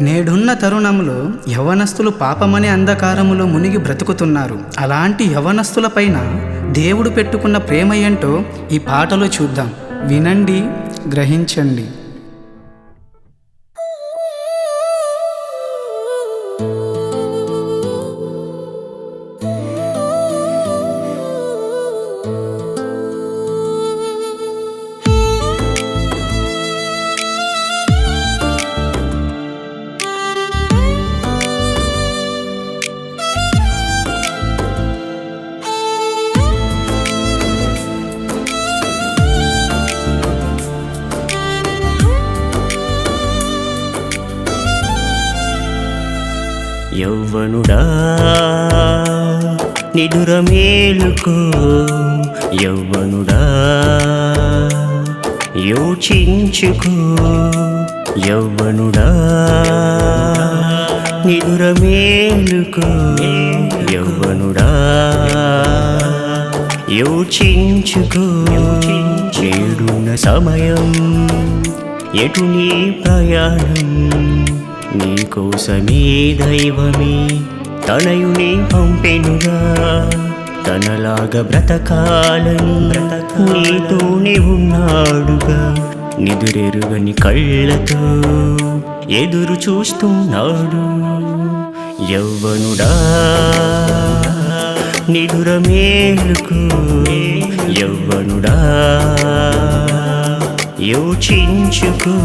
నేడున్న తరుణంలో యవ్వనస్తులు పాపమనే అంధకారములో మునిగి బ్రతుకుతున్నారు. అలాంటి యవ్వనస్తులపైన దేవుడు పెట్టుకున్న ప్రేమ ఏంటో ఈ పాటలో చూద్దాం. వినండి, గ్రహించండి. యవ్వనుడా నిదుర మేలుకో, యవ్వనుడా యోచించుకో, యవ్వనుడా నిదుర మేలుకో, యవ్వనుడా యోచించుకో. నేడున్న సమయం ఎటు నీ ప్రయాణం, నీకోసమే దైవమే తనయుని పంపెనుగా. తనలాగా బ్రతకాలని నీతోనే ఉన్నాడుగా. నిదురెరుగని కళ్ళతో ఎదురు చూస్తున్నాడు. యవ్వనుడా నిదుర మేలుకో, యవ్వనుడా యోచించుకో.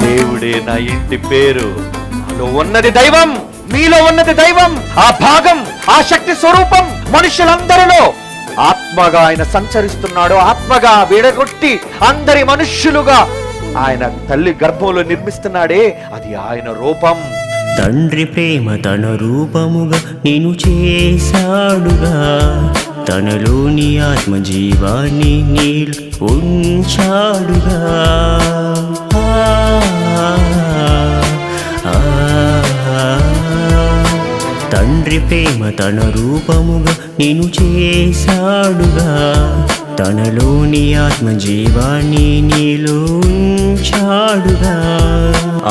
దేవుడే నా ఇంటి పేరు. నాలో ఉన్నది దైవం, మీలో ఉన్నది దైవం. ఆ భాగం, ఆ శక్తి స్వరూపం మనుషులందరిలో ఆత్మగా ఆయన సంచరిస్తున్నాడు. ఆత్మగా విడగొట్టి అందరి మనుష్యులుగా ఆయన తల్లి గర్భంలో నిర్మిస్తున్నాడే, అది ఆయన రూపం. తండ్రి ప్రేమ తన రూపముగా నిన్ను చేశాడుగా. తనలోని ఆత్మజీవాన్ని నీళ్ళు ఉంచాడుగా. తండ్రి ప్రేమ తన రూపముగా నిన్ను చేశాడుగా. తనలోని ఆత్మజీవాన్ని నీలో ఉంచాడుగా.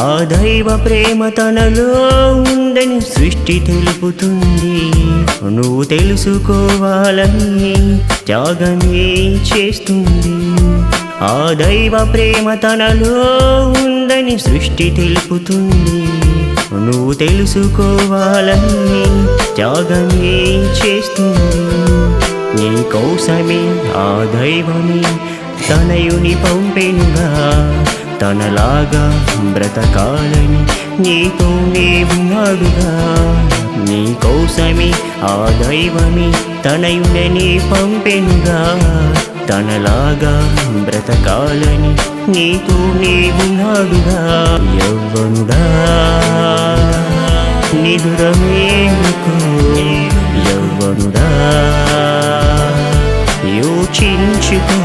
ఆ దైవ ప్రేమ తనలో ఉందని సృష్టి తెలుపుతుంది. నువ్వు తెలుసుకోవాలని త్యాగమే చేస్తుంది. ఆ దైవ ప్రేమ తనలో ఉందని సృష్టి తెలుపుతుంది. నువ్వు తెలుసుకోవాలని త్యాగమే చేస్తుంది. నీ కోసమే ఆ దైవమే తనయుని పంపెనుగా. తనలాగా బ్రతకాలని నీతోనే ఉన్నాడుగా. నీ కోసమే ఆ దైవమే తనయుని పంపెనుగా. తనలాగా బ్రతకాలని నీతోనే ఉన్నాడుగా. యవ్వనుడా నిదుర మేలుకో, యవ్వనుడా యోచించుకో.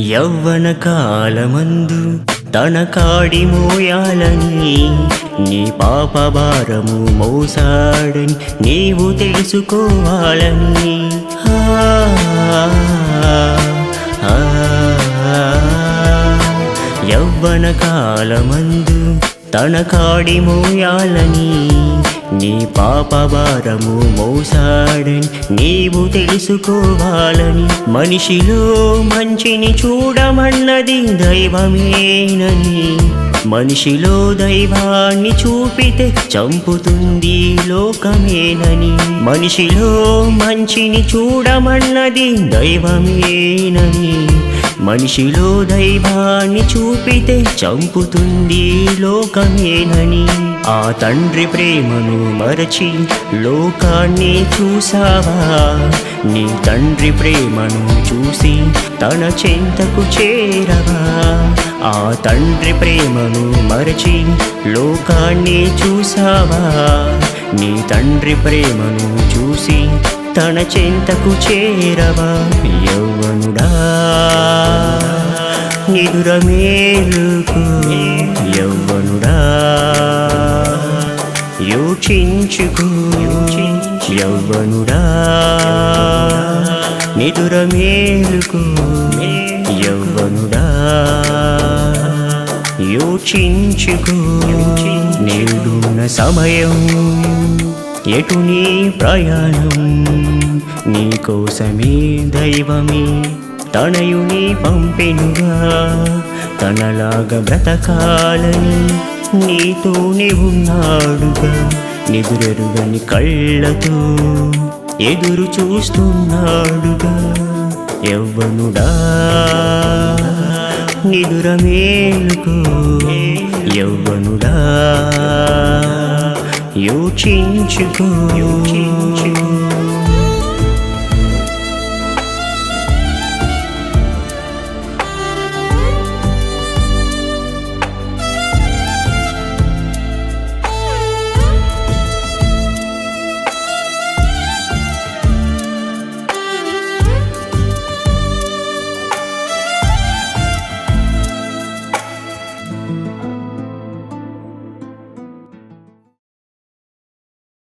యవ్వన కాలమందు తన కాడి మోయాలని, నీ పాప భారము మోసాడని నీవు తెలుసుకోవాలని. యవ్వన కాలమందు తన కాడి మోయాలని, నీ పాప భారము మోసాడని నీవు తెలుసుకోవాలని. మనిషిలో మంచిని చూడమన్నది దైవమేనని, మనిషిలో దైవాన్ని చూపితే చంపుతుంది లోకమేనని. మనిషిలో మంచిని చూడమన్నది దైవమేనని, మనిషిలో దైవాన్ని చూపితే చంపుతుంది లోకమేనని ఆ తండ్రి ప్రేమను మరచి లోకాన్ని చూసావా నీ తండ్రి ప్రేమను చూసి తన చెంతకు చేరవా ఆ తండ్రి ప్రేమను మరచి లోకాన్ని చూసావా నీ తండ్రి ప్రేమను చూసి తన చెంతకు చేరవా యవ్వనుడా నిదుర మేలుకు యవ్వనుడా యోచించుకో యవ్వనుడా నిదుర మేలుకు యవ్వనుడా యోచించుకో నేడున్న సమయం ఎటు నీ ప్రయాణం నీకోసమే దైవమే తనయుని పంపెనుగా తనలాగా బ్రతకాలని నీతోనే ఉన్నాడుగా నిదురెరుగని కళ్ళతో ఎదురు చూస్తున్నాడుగా యవ్వనుడా నిదుర మేలుకో యవ్వనుడా యోచించుకో